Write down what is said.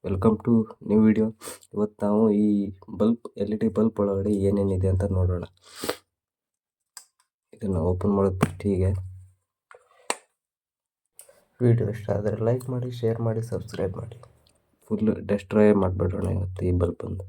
Welcome to new video. ಇವತ್ತು ನಾವು ಈ LED ಬಲ್ಬ್ ಒಳಗಡೆ ಏನೇನಿದೆ ಅಂತ ನೋಡೋಣ. ಇದನ್ನು ಓಪನ್ ಮಾಡೋದು ಹೀಗೆ. ವಿಡಿಯೋ ಇಷ್ಟ ಆದರೆ ಲೈಕ್ ಮಾಡಿ, ಶೇರ್ ಮಾಡಿ, ಸಬ್ಸ್ಕ್ರೈಬ್ ಮಾಡಿ. ಫುಲ್ ಡೆಸ್ಟ್ರಾಯ್ ಮಾಡಿಬಿಡೋಣ ಇವತ್ತು ಈ ಬಲ್ಬ್ ಬಂದು.